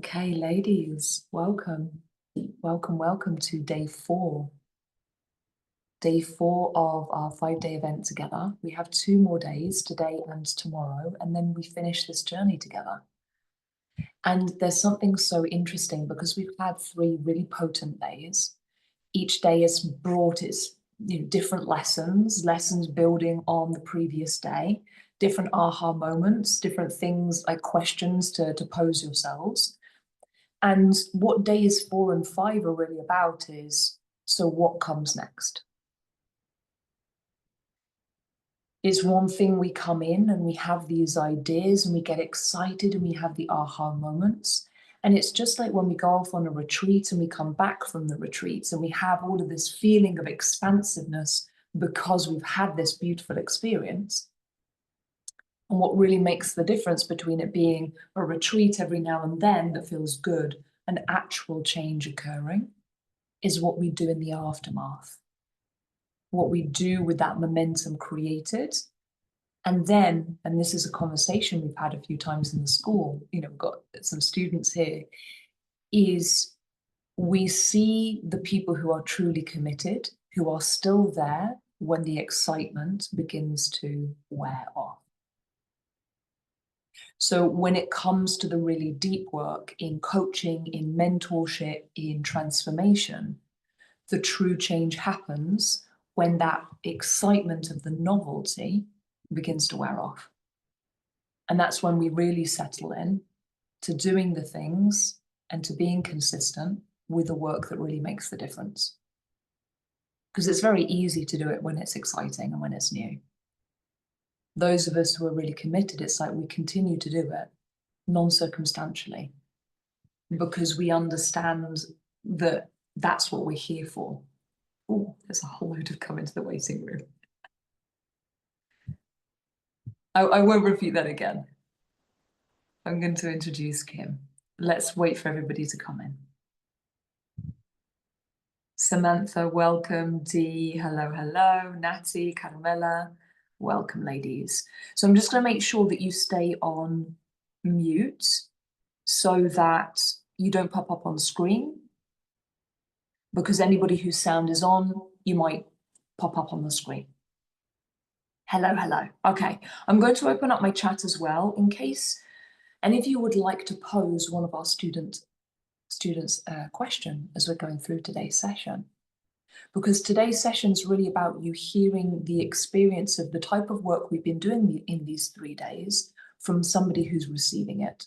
Okay, ladies, welcome. Welcome to day 4. Day 4 of our 5-day event together. We have 2 more days, today and tomorrow, and then we finish this journey together. And there's something so interesting because we've had 3 really potent days. Each day has brought its different lessons building on the previous day, different aha moments, different things like questions to pose yourselves. And what days 4 and 5 are really about is, so what comes next? It's one thing we come in and we have these ideas and we get excited and we have the aha moments. And it's just like when we go off on a retreat and we come back from the retreats and we have all of this feeling of expansiveness because we've had this beautiful experience. And what really makes the difference between it being a retreat every now and then that feels good and actual change occurring is what we do in the aftermath. What we do with that momentum created. And then, and this is a conversation we've had a few times in the school, we've got some students here, is we see the people who are truly committed, who are still there when the excitement begins to wear off. So when it comes to the really deep work in coaching, in mentorship, in transformation, the true change happens when that excitement of the novelty begins to wear off. And that's when we really settle in to doing the things and to being consistent with the work that really makes the difference. Because it's very easy to do it when it's exciting and when it's new. Those of us who are really committed, it's like we continue to do it non-circumstantially because we understand that that's what we're here for. Oh, there's a whole load of come into the waiting room. I won't repeat that again. I'm going to introduce Kim. Let's wait for everybody to come in. Samantha, welcome. Dee, hello, hello. Natty, Carmela, welcome, ladies. So I'm just going to make sure that you stay on mute so that you don't pop up on screen, because anybody whose sound is on, you might pop up on the screen. Hello, hello. Okay, I'm going to open up my chat as well in case any of you would like to pose one of our students' question as we're going through today's session. Because today's session is really about you hearing the experience of the type of work we've been doing in these 3 days from somebody who's receiving it.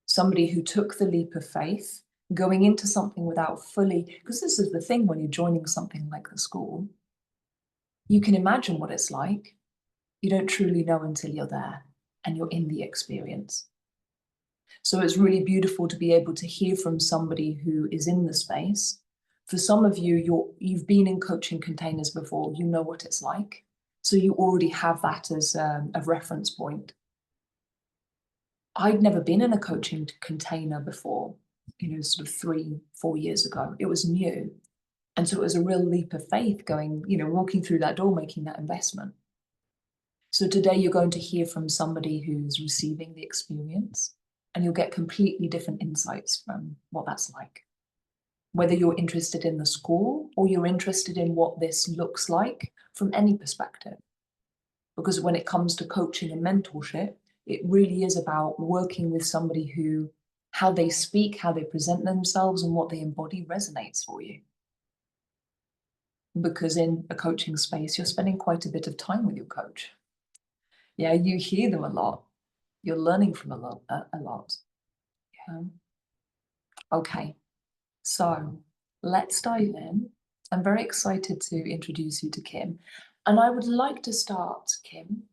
Somebody who took the leap of faith, going into something without fully, because this is the thing when you're joining something like the school, you can imagine what it's like. You don't truly know until you're there and you're in the experience. So it's really beautiful to be able to hear from somebody who is in the space. For some of you, you've been in coaching containers before, you know what it's like. So you already have that as a reference point. I'd never been in a coaching container before, sort of 3-4 years ago. It was new. And so it was a real leap of faith going, walking through that door, making that investment. So today you're going to hear from somebody who's receiving the experience, and you'll get completely different insights from what that's like. Whether you're interested in the school or you're interested in what this looks like from any perspective. Because when it comes to coaching and mentorship, it really is about working with somebody who, how they speak, how they present themselves, and what they embody resonates for you. Because in a coaching space, you're spending quite a bit of time with your coach. Yeah, you hear them a lot. You're learning from a lot. Yeah. Okay, so let's dive in. I'm very excited to introduce you to Kim. And I would like to start, Kim.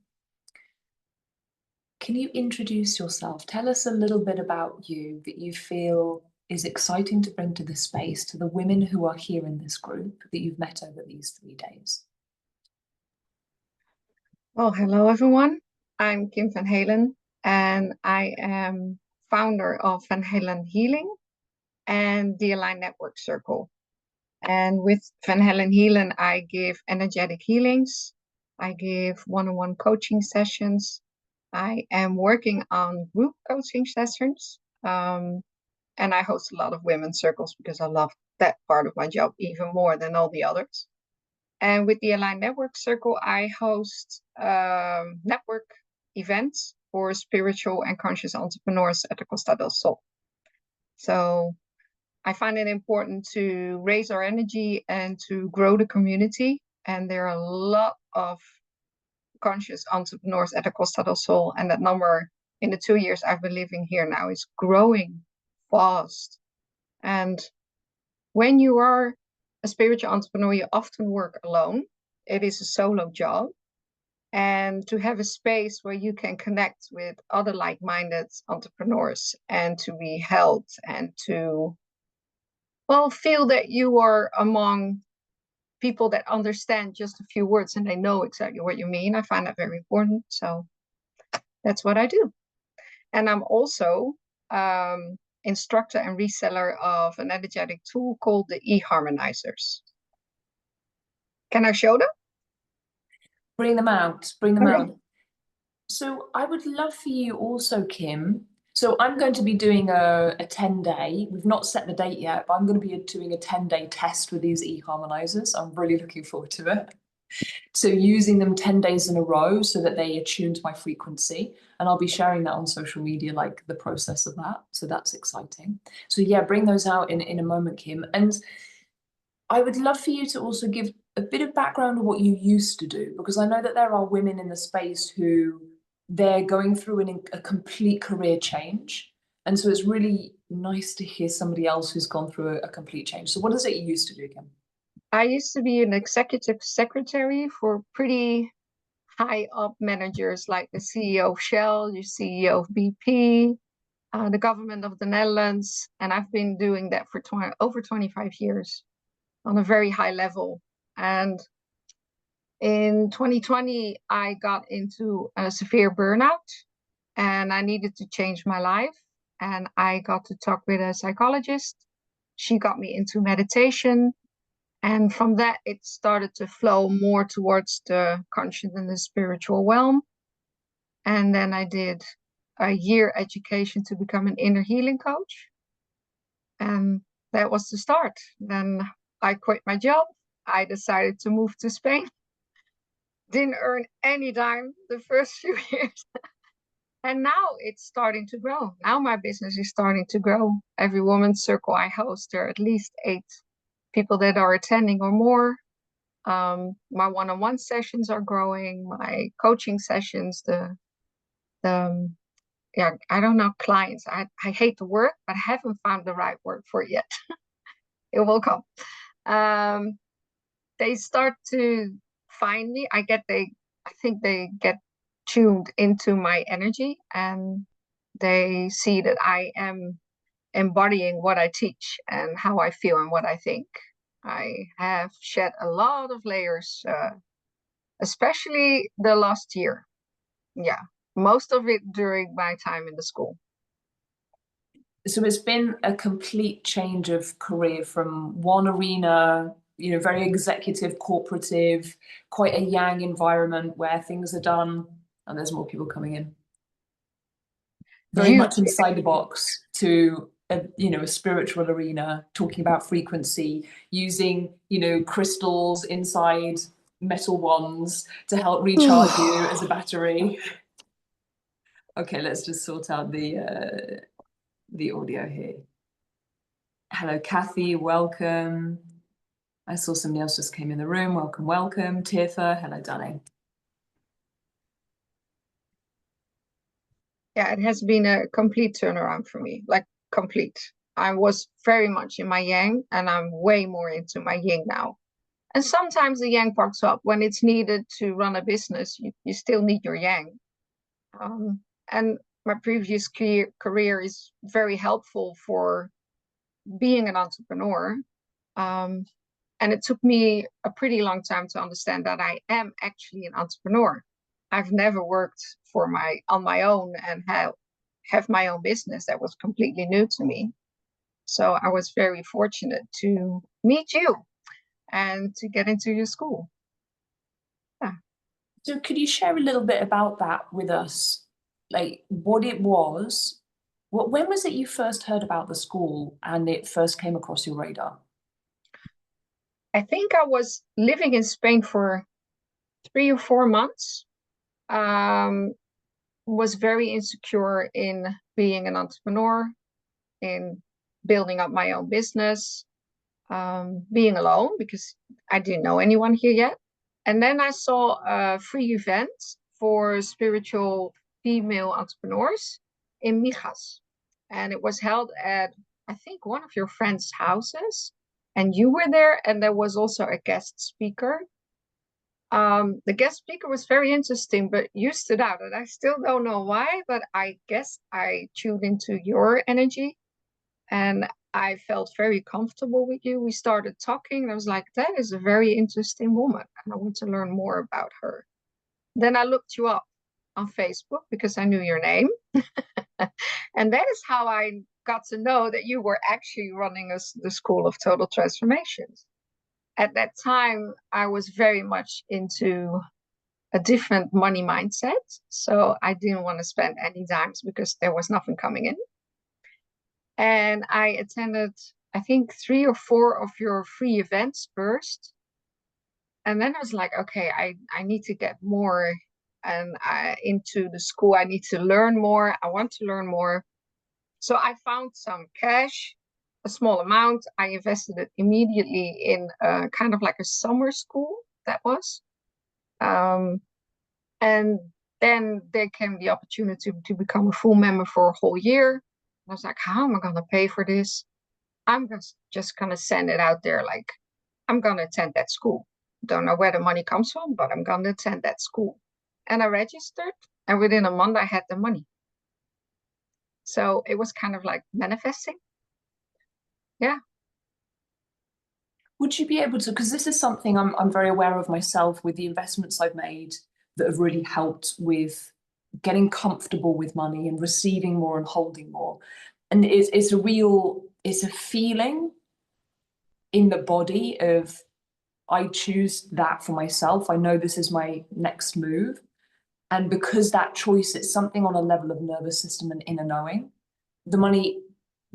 Can you introduce yourself? Tell us a little bit about you that you feel is exciting to bring to this space, to the women who are here in this group that you've met over these 3 days. Well, hello everyone. I'm Kim van Halen, and I am founder of Van Halen Healing and the Align Network Circle. And with Van Halen Healing, I give energetic healings. I give one-on-one coaching sessions. I am working on group coaching sessions. And And I host a lot of women's circles because I love that part of my job even more than all the others. And with the Aligned Network Circle, I host network events for spiritual and conscious entrepreneurs at the Costa del Sol. So I find it important to raise our energy and to grow the community. And there are a lot of conscious entrepreneurs at the Costa del Sol, and that number in the 2 years I've been living here now is growing fast. And when you are a spiritual entrepreneur, you often work alone. It is a solo job. And to have a space where you can connect with other like-minded entrepreneurs and to be held and to, well, feel that you are among people that understand just a few words and they know exactly what you mean. I find that very important. So that's what I do. And I'm also instructor and reseller of an energetic tool called the e-harmonizers. Can I show them? Bring them out, bring them Okay. out. So I would love for you also, Kim. So I'm going to be doing a 10-day, we've not set the date yet, but I'm going to be doing a 10-day test with these e-harmonizers. I'm really looking forward to it. So using them 10 days in a row so that they attune to my frequency. And I'll be sharing that on social media, like the process of that. So that's exciting. So yeah, bring those out in a moment, Kim. And I would love for you to also give a bit of background on what you used to do, because I know that there are women in the space who they're going through a complete career change. And so it's really nice to hear somebody else who's gone through a complete change. So what is it you used to do, Kim? I used to be an executive secretary for pretty high up managers like the CEO of Shell, the CEO of BP, the government of the Netherlands. And I've been doing that for over 25 years on a very high level. And in 2020, I got into a severe burnout and I needed to change my life. And I got to talk with a psychologist. She got me into meditation. And from that, it started to flow more towards the conscious and the spiritual realm. And then I did a year education to become an inner healing coach. And that was the start. Then I quit my job. I decided to move to Spain. Didn't earn any dime the first few years. And now it's starting to grow. Now my business is starting to grow. Every woman's circle I host, there are at least 8 people that are attending or more. My one-on-one sessions are growing. My coaching sessions, yeah, I don't know, clients. I hate the word, but I haven't found the right word for it yet. It will come. They start to find me. I think they get tuned into my energy and they see that I am embodying what I teach and how I feel and what I think. I have shed a lot of layers, especially the last year. Yeah, most of it during my time in the school. So it's been a complete change of career from one arena, you know, very executive, corporative, quite a yang environment where things are done and there's more people coming in. Very much inside the box to a spiritual arena, talking about frequency, using, crystals inside metal wands to help recharge you as a battery. Okay, let's just sort out the audio here. Hello, Kathy, welcome. I saw somebody else just came in the room. Welcome, welcome. Tirtha, hello, darling. Yeah, it has been a complete turnaround for me, like complete. I was very much in my yang and I'm way more into my yin now. And sometimes the yang pops up when it's needed to run a business. You still need your yang. And my previous career is very helpful for being an entrepreneur. And it took me a pretty long time to understand that I am actually an entrepreneur. I've never worked on my own and have my own business. That was completely new to me. So I was very fortunate to meet you and to get into your school. Yeah. So could you share a little bit about that with us? Like what it was When was it you first heard about the school and it first came across your radar? I think I was living in Spain for 3 or 4 months. Was very insecure in being an entrepreneur, in building up my own business, being alone because I didn't know anyone here yet. And then I saw a free event for spiritual female entrepreneurs in Mijas. And it was held at, I think, one of your friends' houses. And you were there, and there was also a guest speaker. The guest speaker was very interesting, but you stood out, and I still don't know why, but I guess I tuned into your energy and I felt very comfortable with you. We started talking, and I was like, that is a very interesting woman, and I want to learn more about her. Then I looked you up on Facebook because I knew your name. And that is how I got to know that you were actually running the School of Total Transformations. At that time, I was very much into a different money mindset. So I didn't want to spend any dimes because there was nothing coming in. And I attended, I think, 3 or 4 of your free events first. And then I was like, okay, I need to get more and into the school. I need to learn more. I want to learn more. So I found some cash, a small amount. I invested it immediately in kind of like a summer school that was. And then there came the opportunity to become a full member for a whole year. I was like, how am I going to pay for this? I'm just going to send it out there. Like, I'm going to attend that school. Don't know where the money comes from, but I'm going to attend that school. And I registered, and within a month, I had the money. So it was kind of like manifesting. Yeah. Would you be able to, because this is something I'm very aware of myself with the investments I've made that have really helped with getting comfortable with money and receiving more and holding more. And it's a feeling in the body of, I choose that for myself. I know this is my next move. And because that choice, it's something on a level of nervous system and inner knowing, the money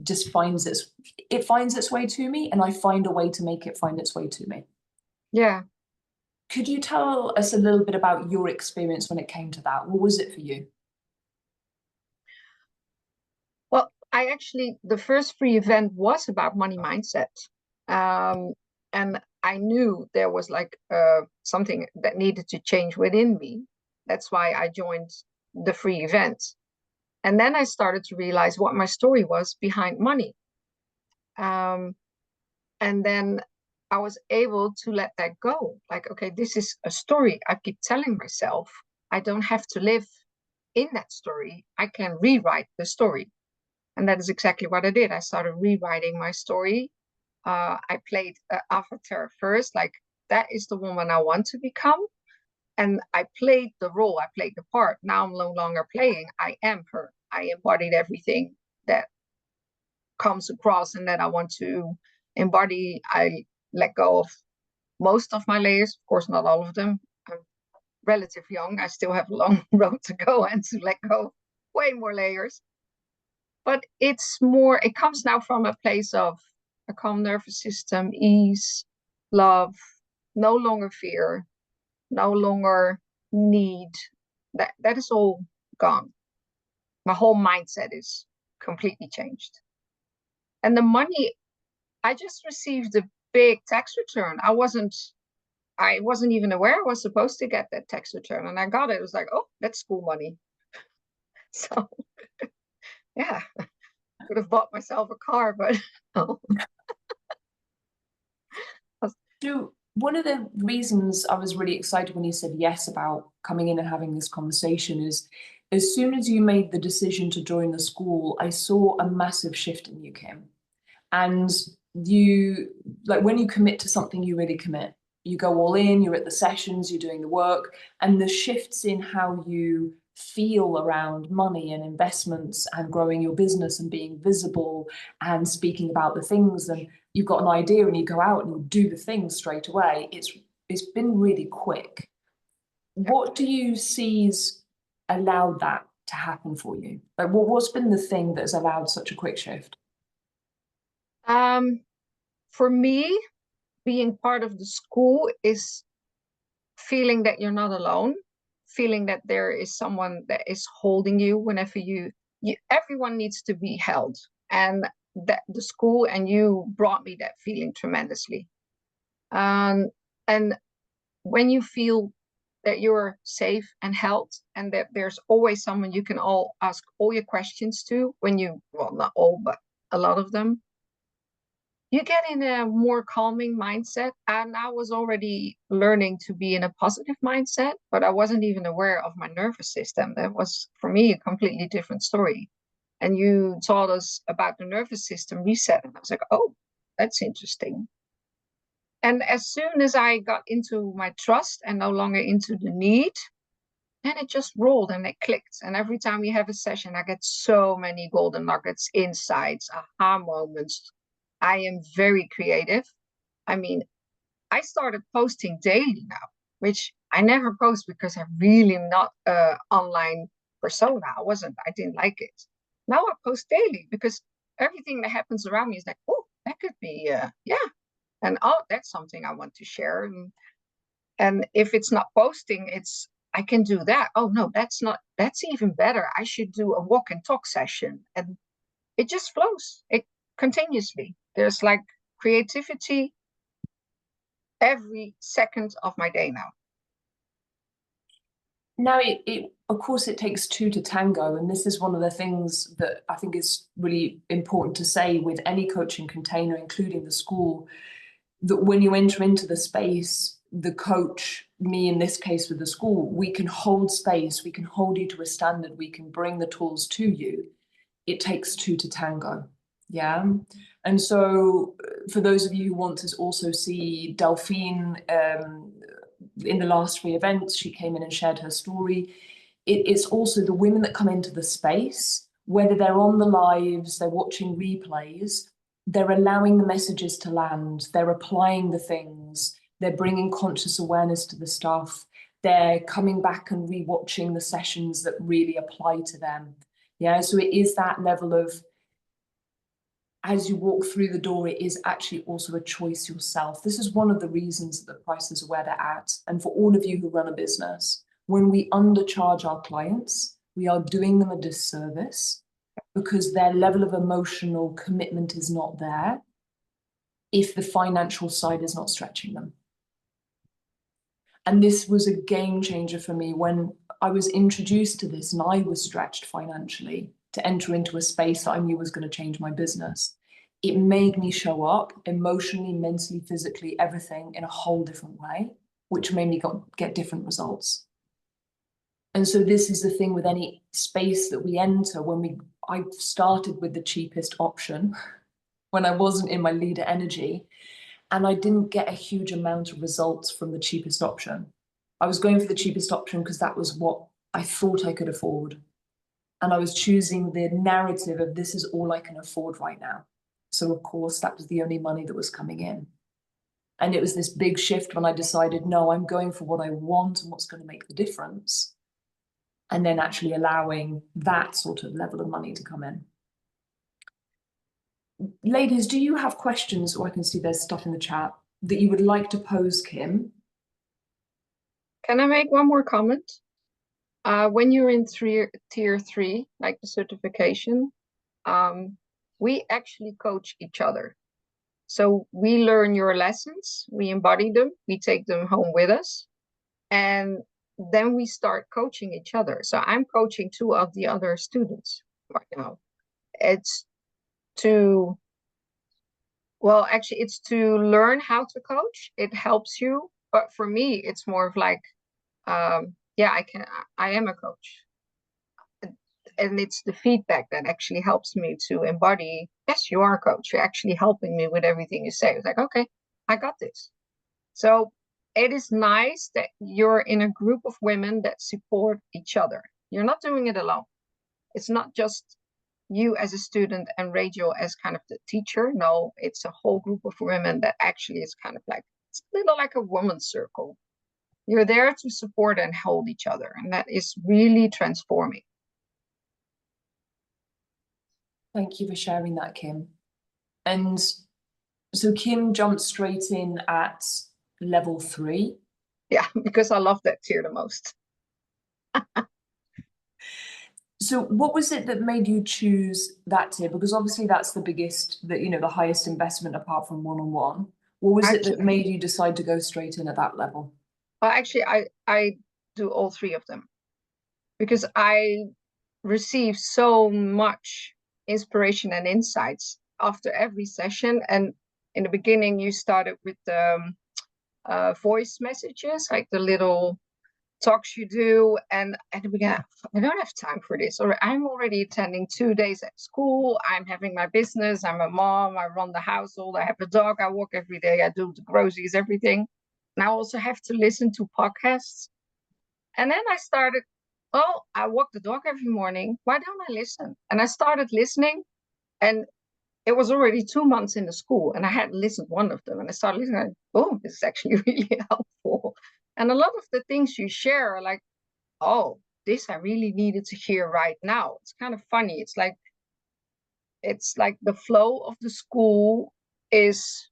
just finds its way to me, and I find a way to make it find its way to me. Yeah. Could you tell us a little bit about your experience when it came to that? What was it for you? Well, the first free event was about money mindset. And I knew there was like something that needed to change within me. That's why I joined the free event. And then I started to realize what my story was behind money. And then I was able to let that go. Like, okay, this is a story I keep telling myself. I don't have to live in that story. I can rewrite the story. And that is exactly what I did. I started rewriting my story. I played Avatar first, like that is the woman I want to become. And I played the role, I played the part. Now I'm no longer playing, I am her. I embodied everything that comes across and that I want to embody. I let go of most of my layers, of course, not all of them. I'm relatively young. I still have a long road to go and to let go way more layers. But it comes now from a place of a calm nervous system, ease, love, no longer fear, no longer need. That is all gone. My whole mindset is completely changed. And the money, I just received a big tax return. I wasn't even aware I was supposed to get that tax return, and I got it. It was like, oh, that's school money. So yeah, could have bought myself a car, but no. So one of the reasons I was really excited when you said yes about coming in and having this conversation is, as soon as you made the decision to join the school, I saw a massive shift in you, Kim. And you, like, when you commit to something, you really commit. You go all in, you're at the sessions, you're doing the work, and the shifts in how you feel around money and investments and growing your business and being visible and speaking about the things, and you've got an idea and you go out and you do the things straight away. It's been really quick. What do you see's allowed that to happen for you? Like, what's been the thing that has allowed such a quick shift? For me, being part of the school is feeling that you're not alone, feeling that there is someone that is holding you whenever everyone needs to be held. And that the school and you brought me that feeling tremendously. And when you feel that you're safe and held and that there's always someone you can ask all your questions to well, not all, but a lot of them, you get in a more calming mindset. And I was already learning to be in a positive mindset, but I wasn't even aware of my nervous system. That was, for me, a completely different story. And you taught us about the nervous system reset. And I was like, oh, that's interesting. And as soon as I got into my trust and no longer into the need, then it just rolled and it clicked. And every time we have a session, I get so many golden nuggets, insights, aha moments. I am very creative. I mean, I started posting daily now, which I never post because I'm really not an online persona. I didn't like it. Now I post daily because everything that happens around me is like, oh, that could be, yeah. And oh, that's something I want to share. And if it's not posting, I can do that. Oh no, that's even better. I should do a walk and talk session. And it just flows. It continuously. There's like creativity every second of my day now. Now, of course, it takes two to tango. And this is one of the things that I think is really important to say with any coaching container, including the school, that when you enter into the space, the coach, me in this case with the school, we can hold space, we can hold you to a standard, we can bring the tools to you. It takes two to tango. Yeah. And so for those of you who want to also see Delphine in the last 3 events, she came in and shared her story. It's also the women that come into the space, whether they're on the lives, they're watching replays, they're allowing the messages to land, they're applying the things, they're bringing conscious awareness to the stuff, they're coming back and rewatching the sessions that really apply to them. Yeah, so it is that level of, as you walk through the door, it is actually also a choice yourself. This is one of the reasons that the prices are where they're at. And for all of you who run a business, when we undercharge our clients, we are doing them a disservice because their level of emotional commitment is not there if the financial side is not stretching them. And this was a game changer for me when I was introduced to this and I was stretched financially to enter into a space that I knew was going to change my business. It made me show up emotionally, mentally, physically, everything in a whole different way, which made me get different results. And so this is the thing with any space that we enter. I started with the cheapest option when I wasn't in my leader energy, and I didn't get a huge amount of results from the cheapest option. I was going for the cheapest option because that was what I thought I could afford. And I was choosing the narrative of this is all I can afford right now. So of course, that was the only money that was coming in. And it was this big shift when I decided, no, I'm going for what I want and what's going to make the difference. And then actually allowing that sort of level of money to come in. Ladies, do you have questions, or I can see there's stuff in the chat, that you would like to pose, Kim? Can I make one more comment? When you're in tier 3, like the certification, we actually coach each other. So we learn your lessons, we embody them, we take them home with us, and then we start coaching each other. So I'm coaching 2 of the other students right now. It's to learn how to coach. It helps you, but for me, it's more of like, yeah, I am a coach. And it's the feedback that actually helps me to embody, yes, you are a coach. You're actually helping me with everything you say. It's like, okay, I got this. So it is nice that you're in a group of women that support each other. You're not doing it alone. It's not just you as a student and Rachel as kind of the teacher. No, it's a whole group of women that actually is kind of like, it's a little like a woman's circle. You're there to support and hold each other. And that is really transforming. Thank you for sharing that, Kim. And so Kim jumped straight in at level 3. Yeah, because I love that tier the most. So what was it that made you choose that tier? Because obviously that's the biggest, the highest investment apart from one-on-one. What was it that made you decide to go straight in at that level? Well, actually, I do all 3 of them because I receive so much inspiration and insights after every session. And in the beginning, you started with the voice messages, like the little talks you do, and at the beginning, I don't have time for this, or I'm already attending 2 days at school, I'm having my business, I'm a mom, I run the household, I have a dog, I walk every day, I do the groceries, everything. And I also have to listen to podcasts. And then I started, oh, I walk the dog every morning, why don't I listen? And I started listening, and it was already 2 months in the school, and I hadn't listened one of them. And I started listening, like, oh, this is actually really helpful. And a lot of the things you share are like, oh, this I really needed to hear right now. It's kind of funny. It's like the flow of the school is,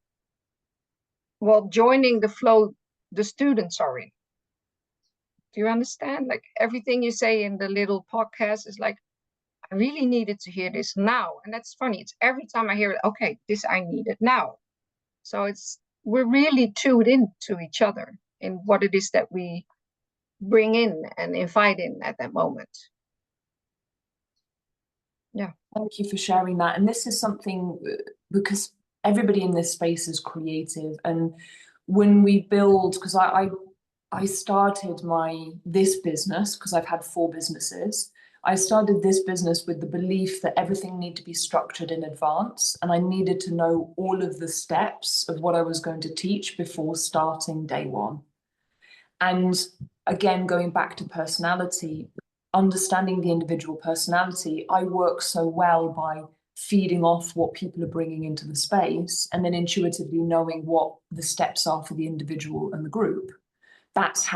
well, joining the flow the students are in. Do you understand? Like everything you say in the little podcast is like, I really needed to hear this now. And that's funny. It's every time I hear it, okay, this I need it now. So we're really tuned into each other in what it is that we bring in and invite in at that moment. Yeah. Thank you for sharing that. And this is something because everybody in this space is creative. And when we build, because I started this business because I've had 4 businesses. I started this business with the belief that everything needed to be structured in advance, and I needed to know all of the steps of what I was going to teach before starting day 1. And again, going back to personality, understanding the individual personality, I work so well by feeding off what people are bringing into the space and then intuitively knowing what the steps are for the individual and the group. That's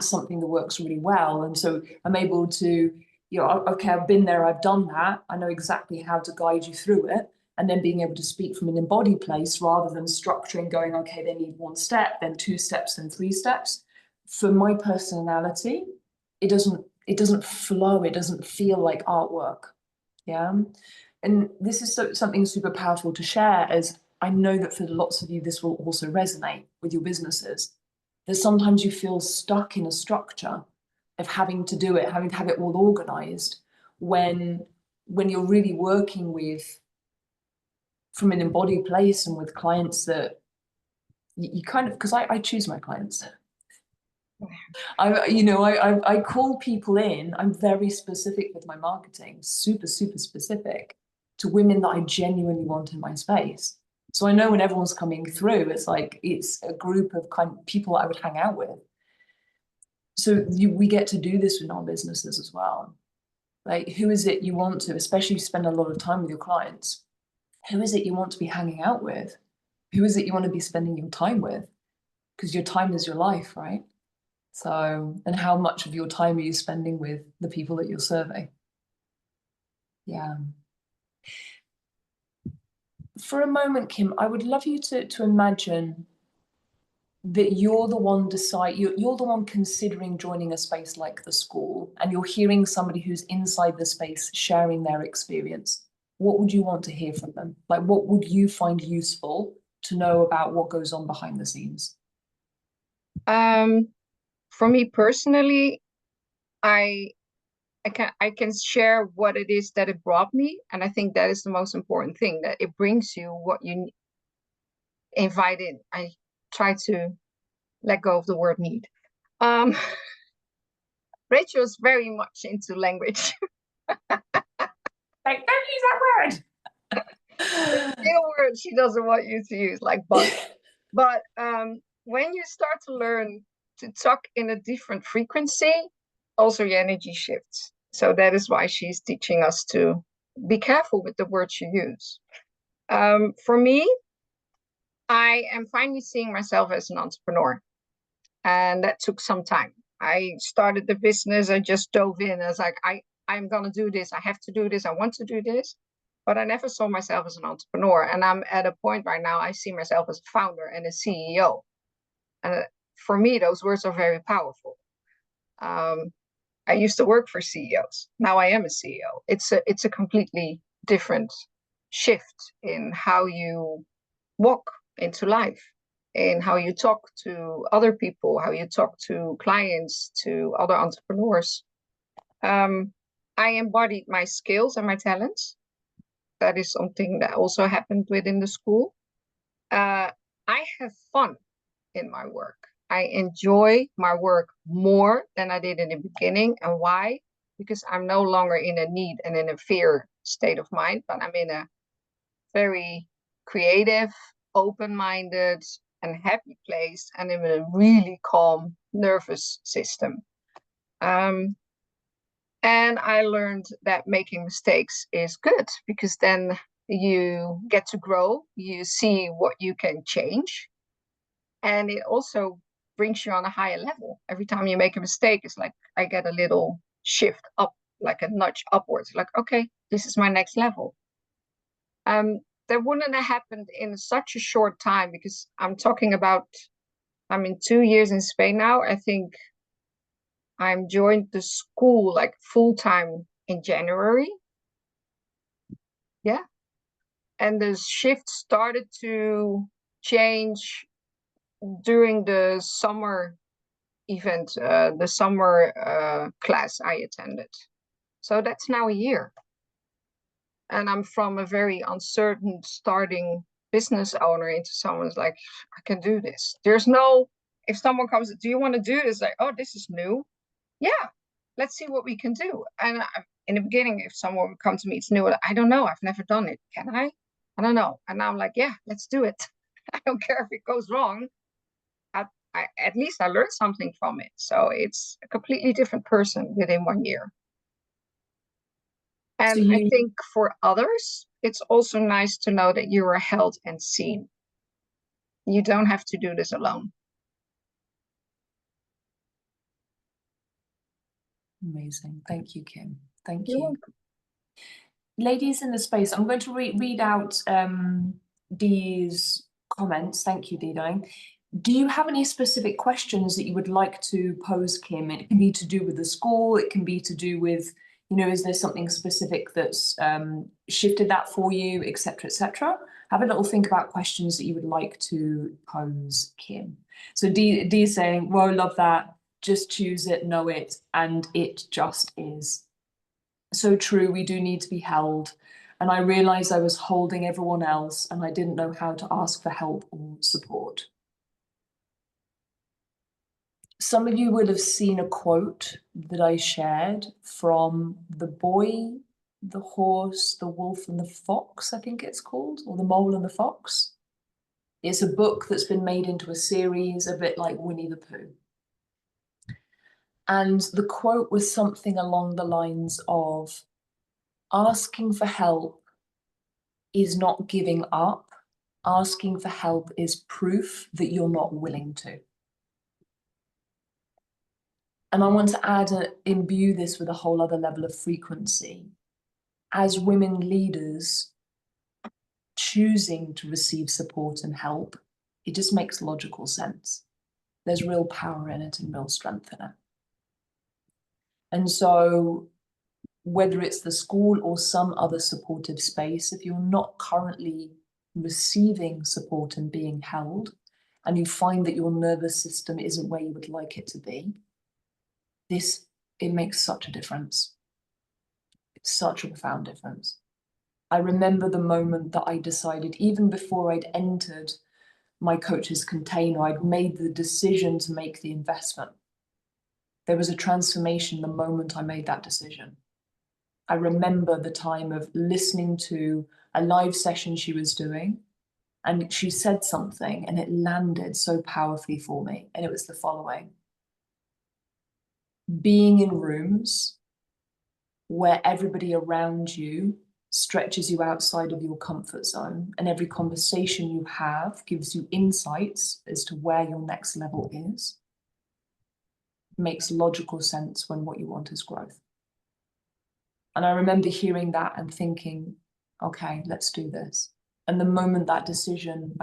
something that works really well. And so I'm able to, okay, I've been there, I've done that. I know exactly how to guide you through it. And then being able to speak from an embodied place rather than structuring, going, okay, they need 1 step, then 2 steps, then 3 steps. For my personality, it doesn't flow. It doesn't feel like artwork. Yeah. And this is something super powerful to share, as I know that for lots of you, this will also resonate with your businesses. That sometimes you feel stuck in a structure of having to do it, having to have it all organized, when you're really working from an embodied place and with clients that you kind of, because I choose my clients. I call people in. I'm very specific with my marketing, super, super specific to women that I genuinely want in my space. So I know when everyone's coming through, it's a group of kind of people I would hang out with. So we get to do this in our businesses as well. Like, who is it you want to, especially if you spend a lot of time with your clients, who is it you want to be hanging out with? Who is it you want to be spending your time with? Because your time is your life, right? So, and how much of your time are you spending with the people that you're serving? Yeah. For a moment, Kim, I would love you to imagine that you're the one considering joining a space like the school, and you're hearing somebody who's inside the space sharing their experience. What would you want to hear from them? Like, what would you find useful to know about what goes on behind the scenes? For me personally, I can share what it is that it brought me, and I think that is the most important thing, that it brings you what you invite in. I try to let go of the word need. Rachel's very much into language. Like, don't use that word. There's still words she doesn't want you to use, like but. But when you start to learn to talk in a different frequency, also your energy shifts. So that is why she's teaching us to be careful with the words you use. For me, I am finally seeing myself as an entrepreneur, and that took some time. I started the business, I just dove in. I was like, I'm gonna do this, I have to do this, I want to do this. but I never saw myself as an entrepreneur. And I'm at a point right now, I see myself as a founder and a CEO. And for me, those words are very powerful. I used to work for CEOs. Now I am a CEO. It's a completely different shift in how you walk into life, in how you talk to other people, how you talk to clients, to other entrepreneurs. I embodied my skills and my talents. That is something that also happened within the school. I have fun in my work. I enjoy my work more than I did in the beginning. And why? Because I'm no longer in a need and in a fear state of mind, but I'm in a very creative, open-minded, and happy place, and in a really calm nervous system. And I learned that making mistakes is good, because then you get to grow, you see what you can change, and it also brings you on a higher level. Every time you make a mistake, it's like I get a little shift up, like a nudge upwards, like, okay, this is my next level. That wouldn't have happened in such a short time, because I'm talking about, I'm in 2 years in Spain now. I think I'm joined the school like full-time in January. Yeah. And the shift started to change during the summer event, the summer class I attended. So that's now a year. And I'm from a very uncertain starting business owner into someone's like, I can do this. There's no, if someone comes, do you want to do this? Like, oh, this is new. Yeah, let's see what we can do. And in the beginning, if someone would come to me, it's new. I don't know. I've never done it. Can I? I don't know. And now I'm like, yeah, let's do it. I don't care if it goes wrong. At least I learned something from it. So it's a completely different person within 1 year. And I think for others, it's also nice to know that you are held and seen. You don't have to do this alone. Amazing. Thank you, Kim. Thank You're you. welcome. Ladies in the space, I'm going to read out Dee's comments. Thank you, Dee. Do you have any specific questions that you would like to pose, Kim? It can be to do with the school. It can be to do with, you know, is there something specific that's shifted that for you, et cetera, et cetera? Have a little think about questions that you would like to pose, Kim. So Dee is saying, whoa, love that. Just choose it, know it, and it just is. So true, we do need to be held. And I realized I was holding everyone else and I didn't know how to ask for help or support. Some of you will have seen a quote that I shared from The Boy, the Horse, the Wolf and the Fox, I think it's called, or The Mole and the Fox. It's a book that's been made into a series, a bit like Winnie the Pooh. And the quote was something along the lines of, asking for help is not giving up. Asking for help is proof that you're not willing to. And I want to imbue this with a whole other level of frequency. As women leaders, choosing to receive support and help, it just makes logical sense. There's real power in it and real strength in it. And so whether it's the school or some other supportive space, if you're not currently receiving support and being held, and you find that your nervous system isn't where you would like it to be, it makes such a difference. It's such a profound difference. I remember the moment that I decided, even before I'd entered my coach's container, I'd made the decision to make the investment. There was a transformation the moment I made that decision. I remember the time of listening to a live session she was doing, and she said something and it landed so powerfully for me. And it was the following: being in rooms where everybody around you stretches you outside of your comfort zone, and every conversation you have gives you insights as to where your next level is, makes logical sense when what you want is growth. And I remember hearing that and thinking, okay, let's do this. And the moment I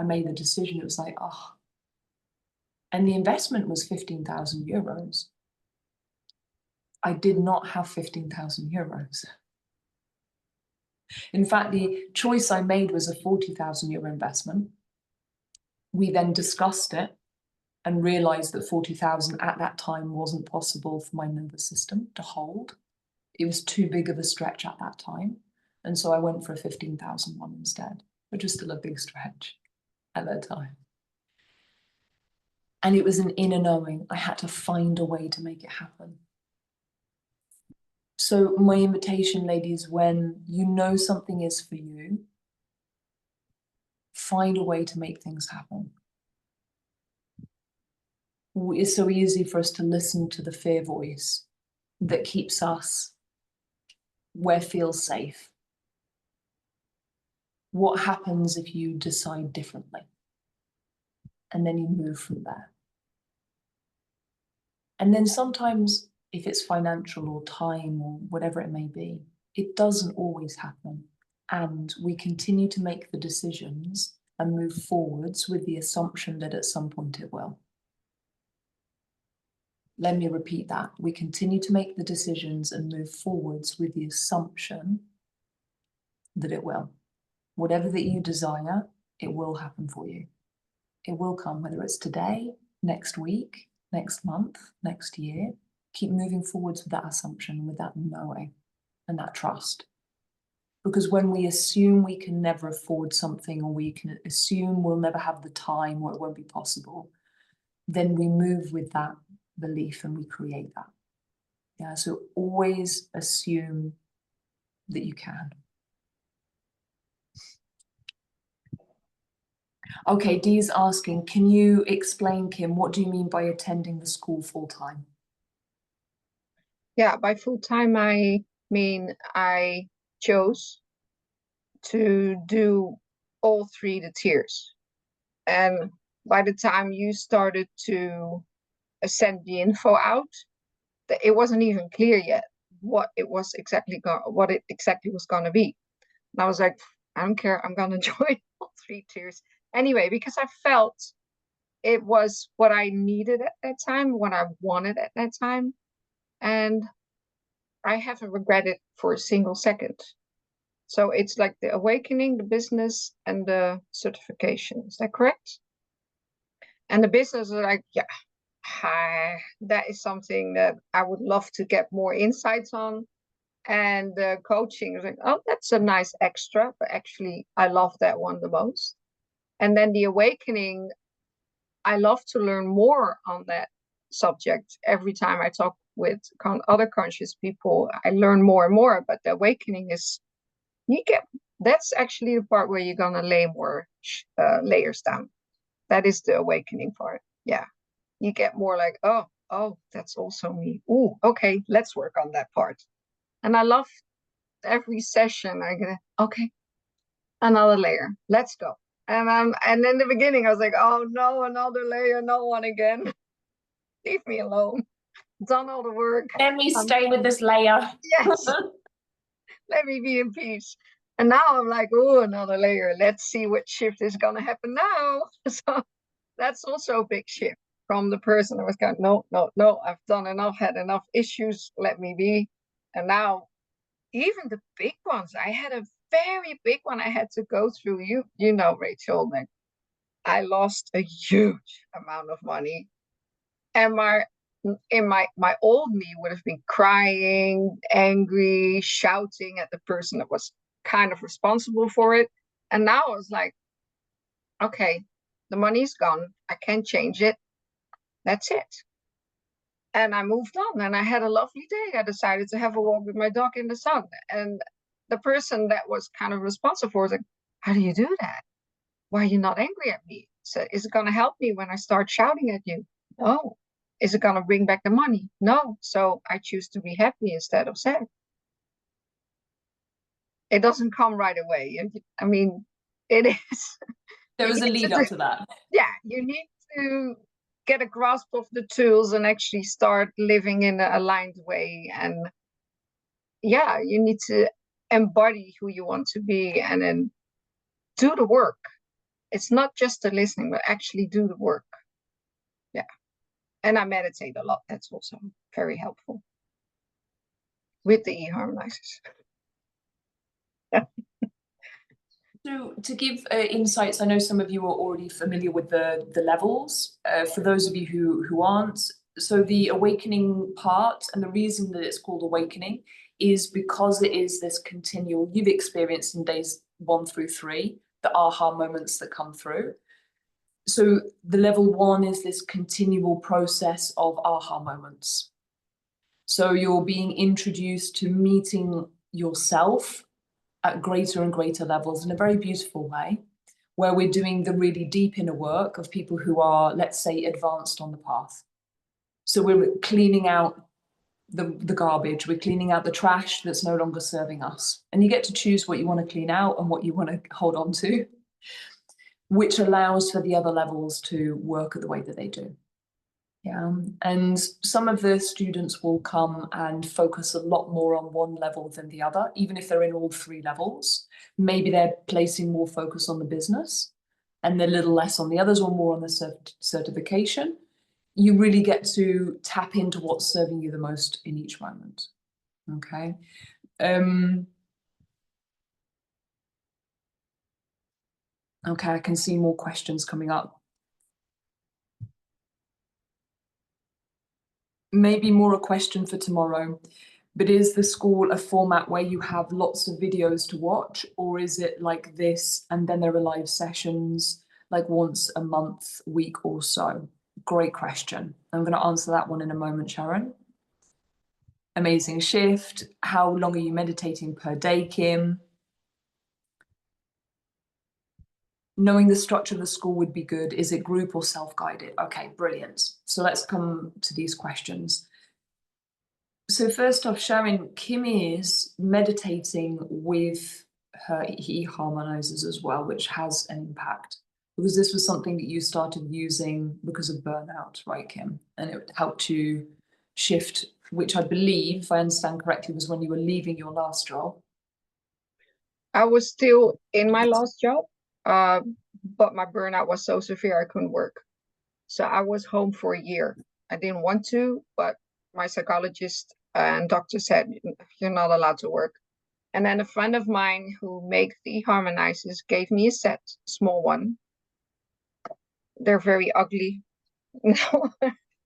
made the decision, it was like, oh. And the investment was 15,000 euros. I did not have 15,000 euros. In fact, the choice I made was a 40,000 euro investment. We then discussed it and realized that 40,000 at that time wasn't possible for my nervous system to hold. It was too big of a stretch at that time. And so I went for a 15,000 one instead, which was still a big stretch at that time. And it was an inner knowing. I had to find a way to make it happen. So my invitation, ladies, when you know something is for you, find a way to make things happen. It's so easy for us to listen to the fear voice that keeps us where feels safe. What happens if you decide differently? And then you move from there. And then sometimes, if it's financial or time or whatever it may be, it doesn't always happen. And we continue to make the decisions and move forwards with the assumption that at some point it will. Let me repeat that. We continue to make the decisions and move forwards with the assumption that it will. Whatever that you desire, it will happen for you. It will come, whether it's today, next week, next month, next year. Keep moving forwards with that assumption, with that knowing and that trust. Because when we assume we can never afford something, or we can assume we'll never have the time, or it won't be possible, then we move with that belief and we create that. Yeah, so always assume that you can. Okay, Dee's asking, can you explain, Kim, what do you mean by attending the school full-time? Yeah, by full-time, I mean I chose to do all three the tiers. And by the time you started to send the info out, it wasn't even clear yet what it exactly was going to be. And I was like, I don't care, I'm going to join all three tiers anyway, because I felt it was what I needed at that time, what I wanted at that time. And I haven't regretted for a single second. So it's like the awakening, the business, and the certification. Is that correct? And the business is like, yeah, that is something that I would love to get more insights on. And the coaching is like, oh, that's a nice extra, but actually I love that one the most. And then the awakening, I love to learn more on that subject. Every time I talk with other conscious people, I learn more and more. But the awakening is, that's actually the part where you're gonna lay more layers down. That is the awakening part. Yeah, you get more like, oh, that's also me. Oh, okay, let's work on that part. And I love every session. I get, okay, another layer. Let's go. And in the beginning, I was like, oh no, another layer, no one again. Leave me alone. Done all the work. Let me stay with this layer. Yes. Let me be in peace. And now I'm like, oh, another layer. Let's see what shift is going to happen now. So that's also a big shift from the person that was going, no, I've done enough, had enough issues. Let me be. And now, even the big ones, I had a very big one I had to go through. You know, Rachel, like, I lost a huge amount of money. And my old me would have been crying, angry, shouting at the person that was kind of responsible for it. And now I was like, okay, the money's gone. I can't change it. That's it. And I moved on and I had a lovely day. I decided to have a walk with my dog in the sun. And the person that was kind of responsible for it was like, how do you do that? Why are you not angry at me? So is it going to help me when I start shouting at you? No. Is it going to bring back the money? No. So I choose to be happy instead of sad. It doesn't come right away. I mean, it is. There was a lead up to that. Yeah, you need to get a grasp of the tools and actually start living in an aligned way. And yeah, you need to embody who you want to be and then do the work. It's not just the listening, but actually do the work. Yeah. And I meditate a lot. That's also very helpful with the e-harmonizers. Yeah. To give insights, I know some of you are already familiar with the levels. For those of you who aren't, so the awakening part, and the reason that it's called awakening is because it is this continual, you've experienced in days 1 through 3, the aha moments that come through. So the level 1 is this continual process of aha moments. So you're being introduced to meeting yourself at greater and greater levels in a very beautiful way, where we're doing the really deep inner work of people who are, let's say, advanced on the path. So we're cleaning out the garbage, we're cleaning out the trash that's no longer serving us. And you get to choose what you want to clean out and what you want to hold on to, which allows for the other levels to work at the way that they do. Yeah, and some of the students will come and focus a lot more on one level than the other, even if they're in all 3 levels. Maybe they're placing more focus on the business and a little less on the others, or more on the certification. You really get to tap into what's serving you the most in each moment. Okay. Okay, I can see more questions coming up. Maybe more a question for tomorrow, but is the school a format where you have lots of videos to watch, or is it like this and then there are live sessions like once a month, week or so? Great question. I'm going to answer that one in a moment, Sharon. Amazing shift. How long are you meditating per day, Kim? Knowing the structure of the school would be good. Is it group or self-guided? Okay, brilliant. So let's come to these questions. So first off, Sharon, Kim is meditating with her e-harmonizers as well, which has an impact, because this was something that you started using because of burnout, right, Kim? And it helped you shift, which I believe, if I understand correctly, was when you were leaving your last job. I was still in my last job, but my burnout was so severe I couldn't work. So I was home for a year. I didn't want to, but my psychologist and doctor said, you're not allowed to work. And then a friend of mine who makes the harmonizers gave me a set, small one. They're very ugly now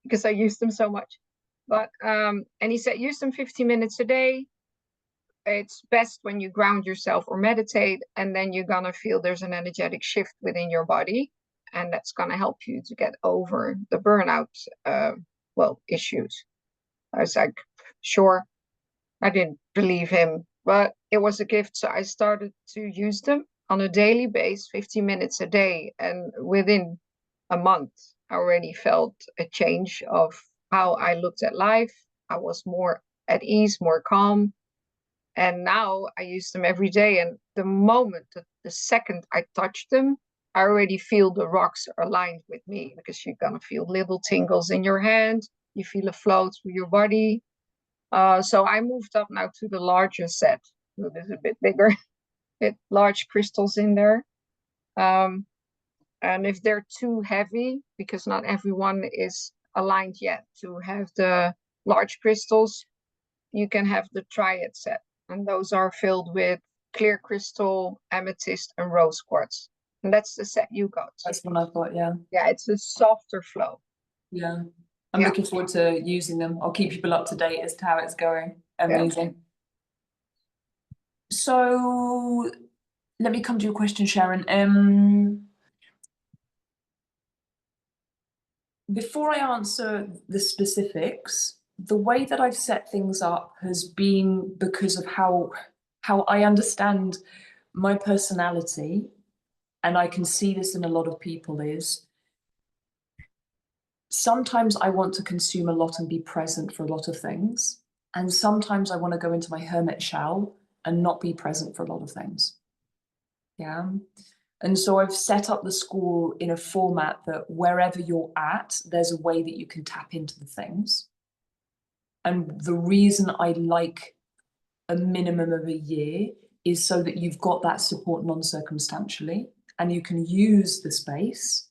because I use them so much. But and he said, use them 15 minutes a day. It's best when you ground yourself or meditate, and then you're gonna feel there's an energetic shift within your body, and that's gonna help you to get over the burnout issues. I was like, sure. I didn't believe him, but it was a gift, so I started to use them on a daily basis, 15 minutes a day, and within a month I already felt a change of how I looked at life. I was more at ease, more calm. And now I use them every day. And the moment, the second I touch them, I already feel the rocks are aligned with me, because you're going to feel little tingles in your hand. You feel a flow through your body. So I moved up now to the larger set. So there's a bit bigger, bit large crystals in there. And if they're too heavy, because not everyone is aligned yet to have the large crystals, you can have the triad set. And those are filled with clear crystal, amethyst, and rose quartz. And that's the set you got. That's what I've got, yeah. Yeah, it's a softer flow. Yeah. I'm looking forward to using them. I'll keep people up to date as to how it's going. Amazing. Yeah. So let me come to your question, Sharon. Before I answer the specifics, the way that I've set things up has been because of how I understand my personality, and I can see this in a lot of people, is sometimes I want to consume a lot and be present for a lot of things. And sometimes I want to go into my hermit shell and not be present for a lot of things. Yeah. And so I've set up the school in a format that wherever you're at, there's a way that you can tap into the things. And the reason I like a minimum of a year is so that you've got that support non-circumstantially and you can use the space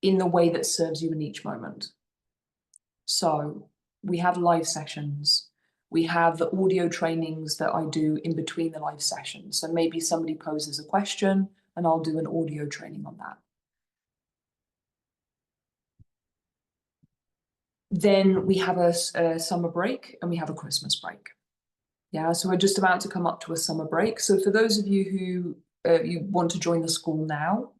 in the way that serves you in each moment. So we have live sessions. We have the audio trainings that I do in between the live sessions. So maybe somebody poses a question and I'll do an audio training on that. Then we have a summer break and we have a Christmas break. Yeah, so we're just about to come up to a summer break. So for those of you who you want to join the school now,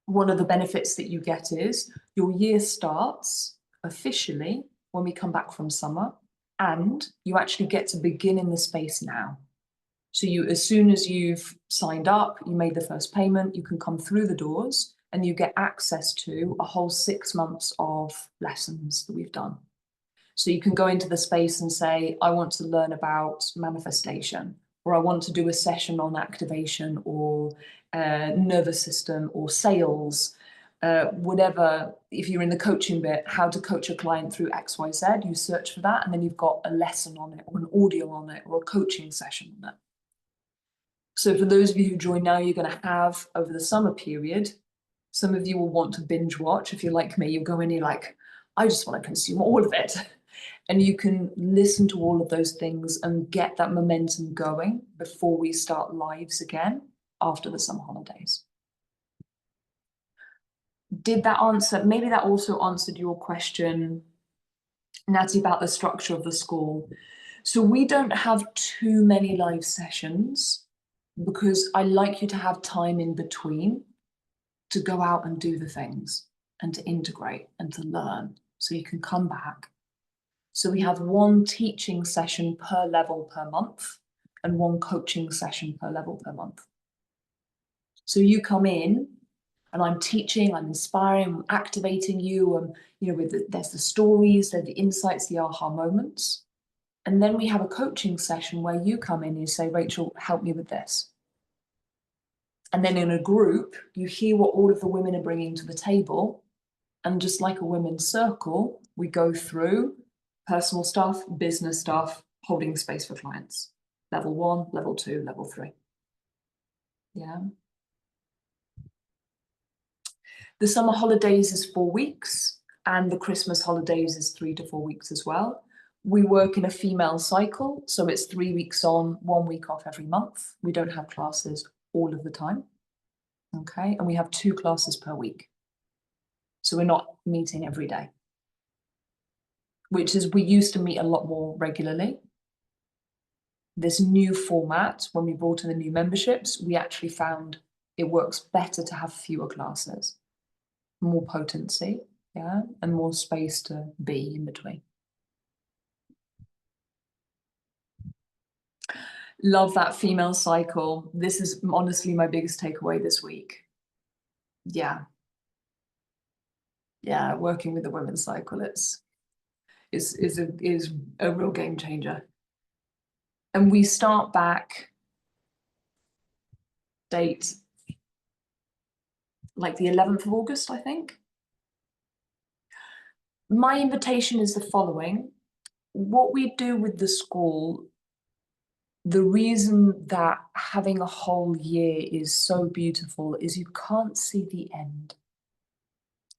one of the benefits that you get is your year starts officially when we come back from summer, and you actually get to begin in the space now. So you, as soon as you've signed up, you made the first payment, you can come through the doors and you get access to a whole 6 months of lessons that we've done. So you can go into the space and say, I want to learn about manifestation, or I want to do a session on activation or nervous system or sales, whatever. If you're in the coaching bit, how to coach a client through XYZ, you search for that, and then you've got a lesson on it or an audio on it or a coaching session on it. So for those of you who join now, you're going to have, over the summer period, some of you will want to binge watch. If you're like me, you'll go in, you're like, I just want to consume all of it. And you can listen to all of those things and get that momentum going before we start lives again after the summer holidays. Did that answer? Maybe that also answered your question, Natty, about the structure of the school. So we don't have too many live sessions because I like you to have time in between to go out and do the things and to integrate and to learn so you can come back. So we have one teaching session per level per month and one coaching session per level per month. So you come in and I'm teaching, I'm inspiring, I'm activating you, and there's the stories, there's the insights, the aha moments. And then we have a coaching session where you come in and you say, Rachel, help me with this. And then in a group, you hear what all of the women are bringing to the table. And just like a women's circle, we go through personal stuff, business stuff, holding space for clients. Level 1, level 2, level 3. Yeah. The summer holidays is 4 weeks and the Christmas holidays is 3 to 4 weeks as well. We work in a female cycle, so it's 3 weeks on, 1 week off every month. We don't have classes all of the time. Okay, and we have 2 classes per week. So we're not meeting every day, which is, we used to meet a lot more regularly. This new format, when we brought in the new memberships, we actually found it works better to have fewer classes, more potency, yeah, and more space to be in between. Love that female cycle. This is honestly my biggest takeaway this week. Yeah. Yeah, working with the women's cycle, is a real game changer. And we start back date like the 11th of August, I think. My invitation is the following. What we do with the school, the reason that having a whole year is so beautiful is you can't see the end.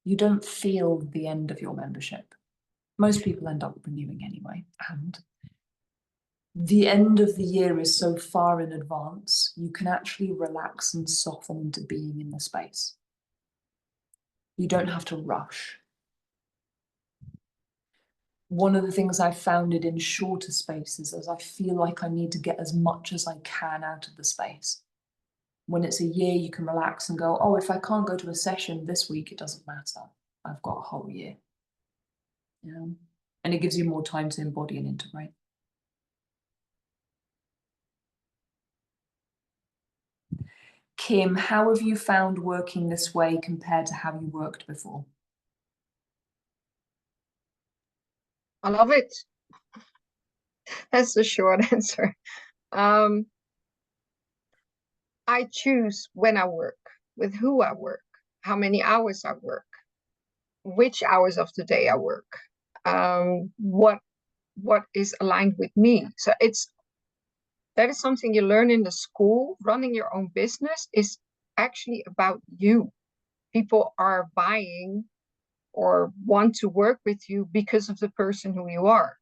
You don't feel the end of your membership. Most people end up renewing anyway, and the end of the year is so far in advance, you can actually relax and soften into being in the space. You don't have to rush. One of the things I've found it in shorter spaces is I feel like I need to get as much as I can out of the space. When it's a year, you can relax and go, oh, if I can't go to a session this week, it doesn't matter. I've got a whole year. Yeah. And it gives you more time to embody and integrate. Kim, how have you found working this way compared to how you worked before? I love it. That's the short answer. I choose when I work, with who I work, how many hours I work, which hours of the day I work, what is aligned with me. So it's That is something you learn in the school. Running your own business is actually about you. People are buying or want to work with you because of the person who you are.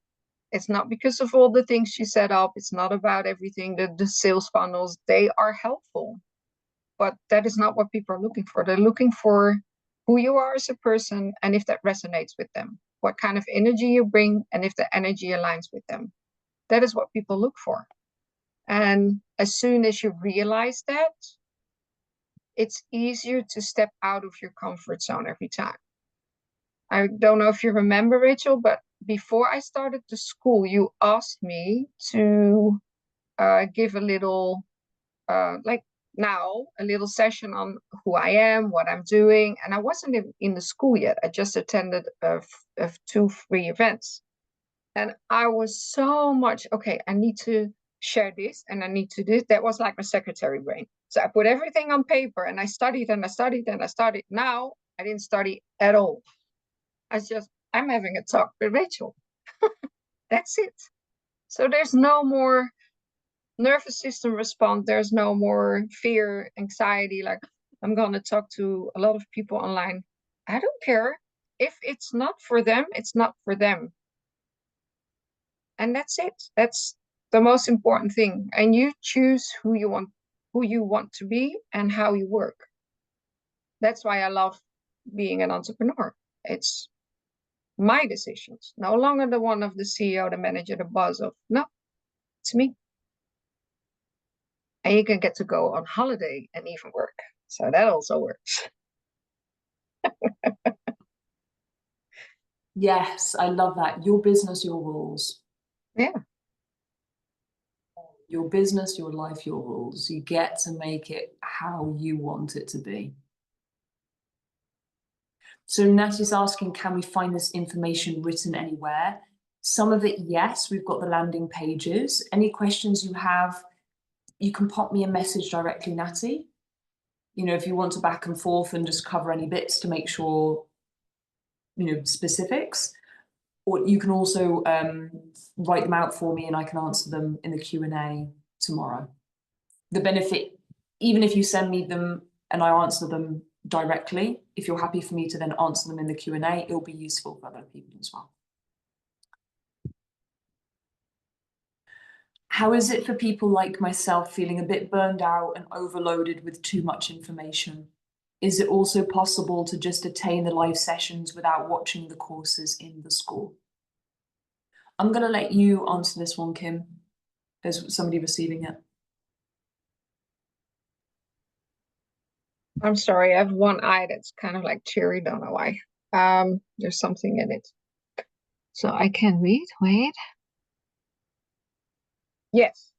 It's not because of all the things you set up. It's not about everything, the sales funnels. They are helpful, but that is not what people are looking for. They're looking for who you are as a person and if that resonates with them, what kind of energy you bring, and if the energy aligns with them. That is what people look for. And as soon as you realize that, it's easier to step out of your comfort zone every time. I don't know if you remember, Rachel, but before I started the school, you asked me to give a little, like now, a little session on who I am, what I'm doing. And I wasn't in the school yet. I just attended 2 free events. And I was so much, okay, I need to share this and I need to do this. That was like my secretary brain. So I put everything on paper and I studied and I studied and I studied. Now I didn't study at all. I'm having a talk with Rachel. That's it. So there's no more nervous system response. There's no more fear, anxiety. Like, I'm going to talk to a lot of people online. I don't care. If it's not for them, it's not for them. And that's it. That's the most important thing. And you choose who you want to be and how you work. That's why I love being an entrepreneur. It's my decisions, no longer the one of the CEO, the manager, the boss of, no, it's me. And you can get to go on holiday and even work. So that also works. Yes, I love that. Your business, your rules. Yeah. Your business, your life, your rules. You get to make it how you want it to be. So Natty's asking, can we find this information written anywhere? Some of it, yes, we've got the landing pages. Any questions you have, you can pop me a message directly, Natty. You know, if you want to back and forth and just cover any bits to make sure, you know, specifics. Or you can also write them out for me and I can answer them in the Q&A tomorrow. The benefit, even if you send me them and I answer them directly, if you're happy for me to then answer them in the Q&A, it'll be useful for other people as well. How is it for people like myself feeling a bit burned out and overloaded with too much information? Is it also possible to just attain the live sessions without watching the courses in the school? I'm going to let you answer this one, Kim, as somebody receiving it. I'm sorry, I have one eye that's kind of like teary, don't know why. There's something in it. So I can read, wait. Yes,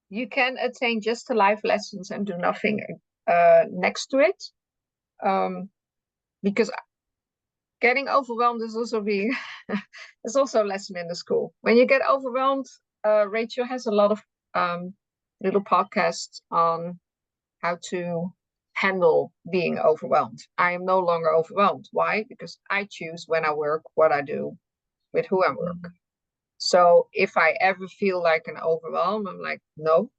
you can attain just the live lessons and do nothing next to it. Because getting overwhelmed is also being is also a lesson in the school. When you get overwhelmed, Rachel has a lot of little podcasts on how to handle being overwhelmed. I am no longer overwhelmed. Why? Because I choose when I work, what I do, with who I work. So if I ever feel like an overwhelm, I'm like, no,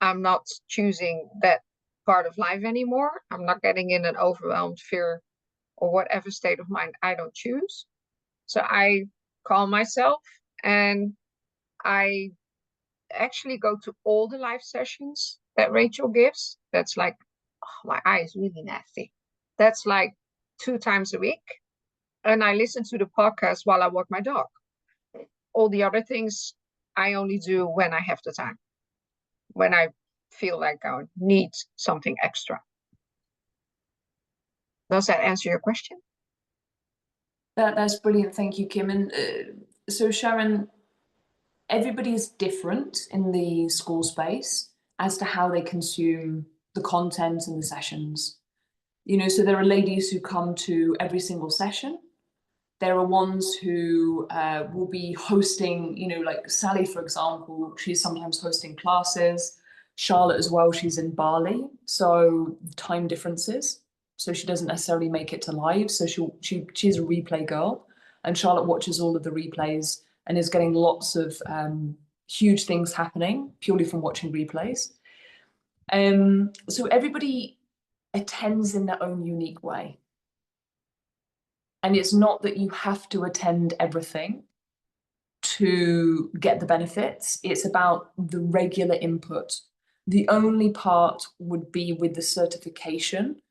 I'm not choosing that part of life anymore. I'm not getting in an overwhelmed fear or whatever state of mind I don't choose. So I calm myself and I actually go to all the live sessions that Rachel gives. That's like, oh, my eye is really nasty. That's like 2 times a week. And I listen to the podcast while I walk my dog. All the other things I only do when I have the time, when I feel like I need something extra. Does that answer your question? That's brilliant. Thank you, Kim. And so Sharon, everybody is different in the school space as to how they consume the content and the sessions. You know, so there are ladies who come to every single session. There are ones who will be hosting, you know, like Sally, for example, she's sometimes hosting classes. Charlotte as well, she's in Bali, so time differences. So she doesn't necessarily make it to live. So she's a replay girl, and Charlotte watches all of the replays and is getting lots of huge things happening purely from watching replays. So everybody attends in their own unique way. And it's not that you have to attend everything to get the benefits. It's about the regular input. The only part would be with the certification.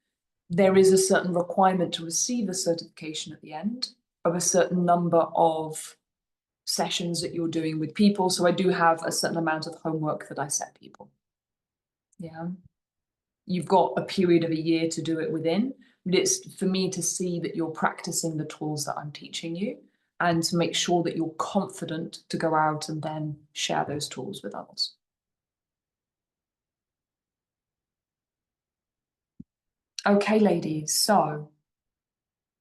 There is a certain requirement to receive a certification at the end of a certain number of sessions that you're doing with people. So I do have a certain amount of homework that I set people. Yeah. You've got a period of a year to do it within, but it's for me to see that you're practicing the tools that I'm teaching you and to make sure that you're confident to go out and then share those tools with others. Okay, ladies, so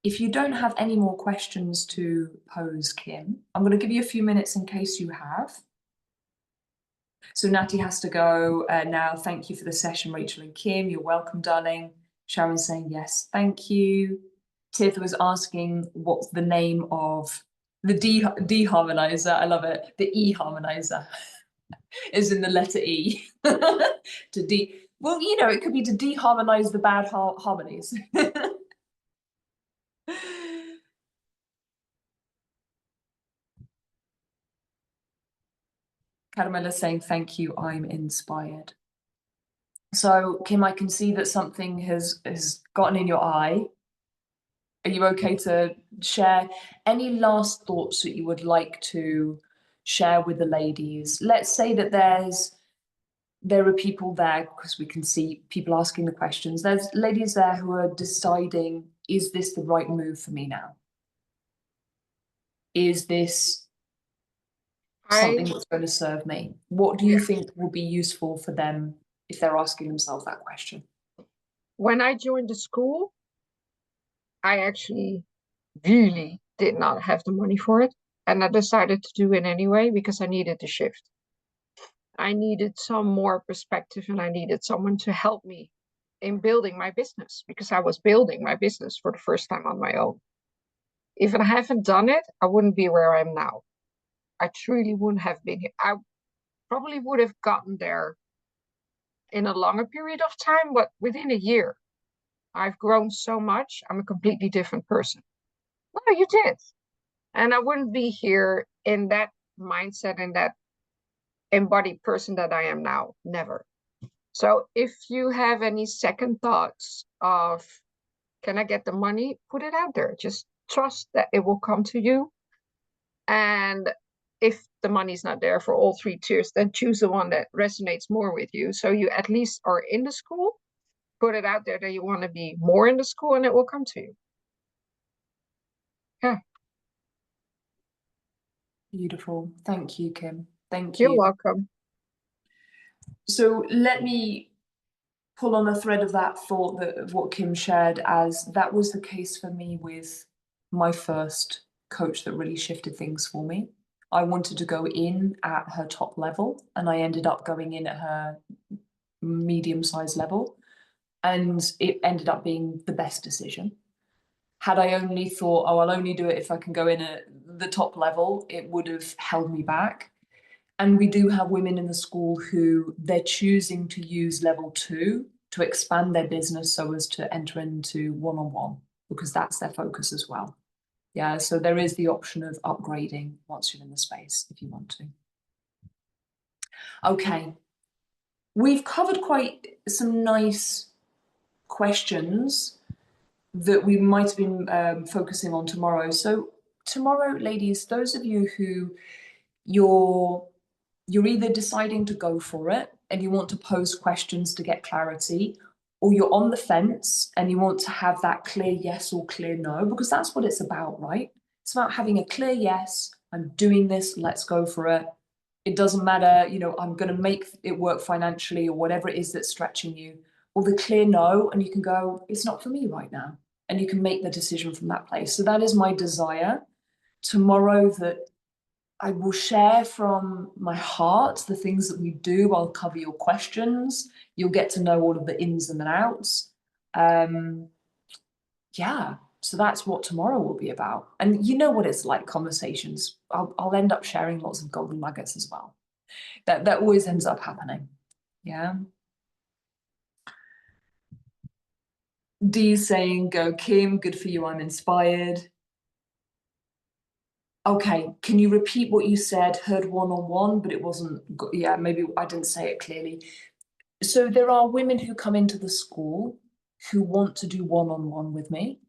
if you don't have any more questions to pose, Kim, I'm going to give you a few minutes in case you have. So Natty has to go now. Thank you for the session, Rachel and Kim. You're welcome, darling. Sharon's saying yes, thank you. Tiff was asking what's the name of the deharmonizer. I love it. The E-harmonizer is in the letter E. To de. Well, you know, it could be to deharmonize the bad harmonies. Caramella saying, thank you, I'm inspired. So, Kim, I can see that something has gotten in your eye. Are you okay to share any last thoughts that you would like to share with the ladies? Let's say that there are people there, because we can see people asking the questions. There's ladies there who are deciding, is this the right move for me now? Is this something that's going to serve me? What do you think will be useful for them if they're asking themselves that question? When I joined the school, I actually really did not have the money for it. And I decided to do it anyway because I needed the shift. I needed some more perspective and I needed someone to help me in building my business because I was building my business for the first time on my own. If I haven't done it, I wouldn't be where I am now. I truly wouldn't have been here. I probably would have gotten there in a longer period of time, but within a year, I've grown so much. I'm a completely different person. No, you did. And I wouldn't be here in that mindset and that embodied person that I am now. Never. So if you have any second thoughts of, can I get the money? Put it out there. Just trust that it will come to you. And if the money's not there for all three tiers, then choose the one that resonates more with you. So you at least are in the school. Put it out there that you want to be more in the school and it will come to you. Yeah. Beautiful. Thank you, Kim. Thank you. You're welcome. So let me pull on a thread of that thought that of what Kim shared, as that was the case for me with my first coach that really shifted things for me. I wanted to go in at her top level and I ended up going in at her medium-sized level, and it ended up being the best decision. Had I only thought, oh, I'll only do it if I can go in at the top level, it would have held me back. And we do have women in the school who they're choosing to use level 2 to expand their business so as to enter into one-on-one, because that's their focus as well. Yeah, so there is the option of upgrading once you're in the space if you want to. Okay, we've covered quite some nice questions that we might have been focusing on tomorrow. So tomorrow, ladies, those of you who you're either deciding to go for it and you want to pose questions to get clarity, or you're on the fence and you want to have that clear yes or clear no, because that's what it's about, right? It's about having a clear yes, I'm doing this, let's go for it. It doesn't matter, you know, I'm going to make it work financially or whatever it is that's stretching you, or the clear no, and you can go, it's not for me right now. And you can make the decision from that place. So that is my desire tomorrow, that I will share from my heart the things that we do. I'll cover your questions. You'll get to know all of the ins and the outs. Yeah, so that's what tomorrow will be about. And you know what it's like, conversations. I'll end up sharing lots of golden nuggets as well. That always ends up happening. Yeah. D saying, go Kim, good for you, I'm inspired. Okay, can you repeat what you said? Heard one-on-one, but it wasn't, yeah, maybe I didn't say it clearly. So there are women who come into the school who want to do one-on-one with me.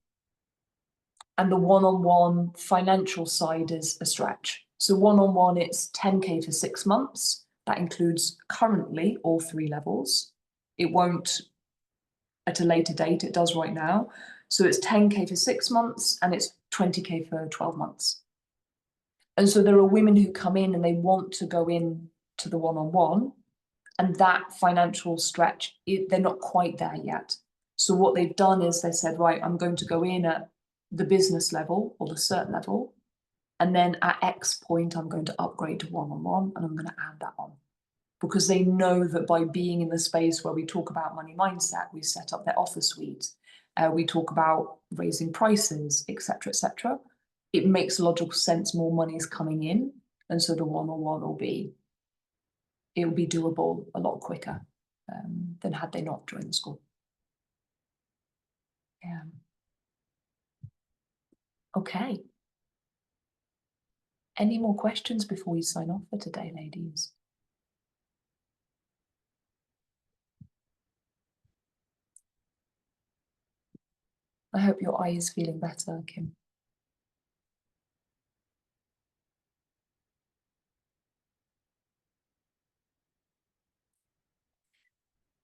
And the one-on-one financial side is a stretch. So one-on-one, it's 10K for 6 months. That includes currently all 3 levels. It won't at a later date, it does right now. So it's 10K for 6 months and it's 20K for 12 months. And so there are women who come in and they want to go in to the one-on-one, and that financial stretch, they're not quite there yet. So what they've done is they said, right, I'm going to go in at the business level or the cert level, and then at X point, I'm going to upgrade to one-on-one and I'm going to add that on. Because they know that by being in the space where we talk about money mindset, we set up their offer suite, we talk about raising prices, etc., it makes logical sense, more money is coming in, and so the one-on-one will be doable a lot quicker than had they not joined the school. Yeah. Okay. Any more questions before we sign off for today, ladies? I hope your eye is feeling better, Kim.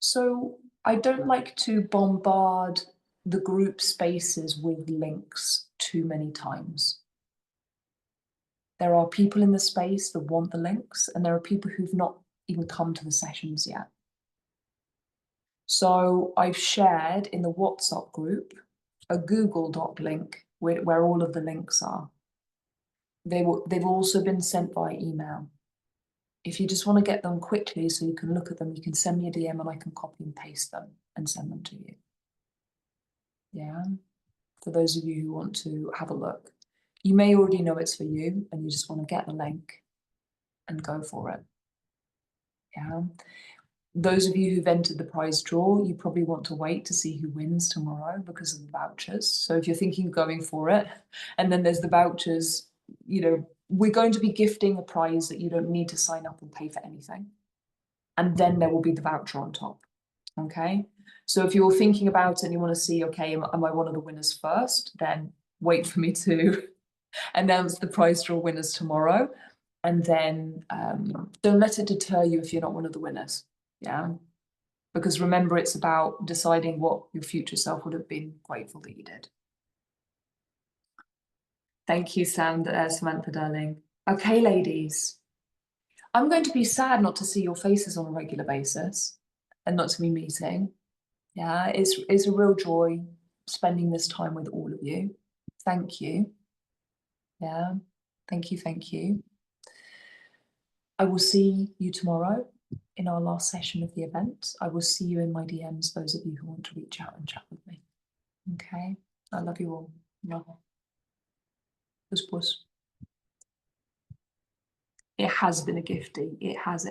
So I don't like to bombard the group spaces with links too many times. There are people in the space that want the links, and there are people who've not even come to the sessions yet. So I've shared in the WhatsApp group a Google Doc link where all of the links are. They've also been sent by email. If you just want to get them quickly so you can look at them, you can send me a DM and I can copy and paste them and send them to you. Yeah, for those of you who want to have a look. You may already know it's for you and you just want to get the link and go for it. Yeah. Those of you who've entered the prize draw, you probably want to wait to see who wins tomorrow because of the vouchers. So if you're thinking of going for it, and then there's the vouchers, you know, we're going to be gifting a prize that you don't need to sign up and pay for anything. And then there will be the voucher on top. Okay. So if you're thinking about it and you want to see, okay, am I one of the winners first? Then wait for me to announce the prize draw winners tomorrow. And then don't let it deter you if you're not one of the winners. Yeah. Because remember, it's about deciding what your future self would have been grateful that you did. Thank you, Samantha, darling. Okay, ladies. I'm going to be sad not to see your faces on a regular basis and not to be meeting. Yeah, it's a real joy spending this time with all of you. Thank you. Yeah, thank you, thank you. I will see you tomorrow in our last session of the event. I will see you in my DMs, those of you who want to reach out and chat with me. Okay, I love you all. Puss, puss. It has been a gifty. It has.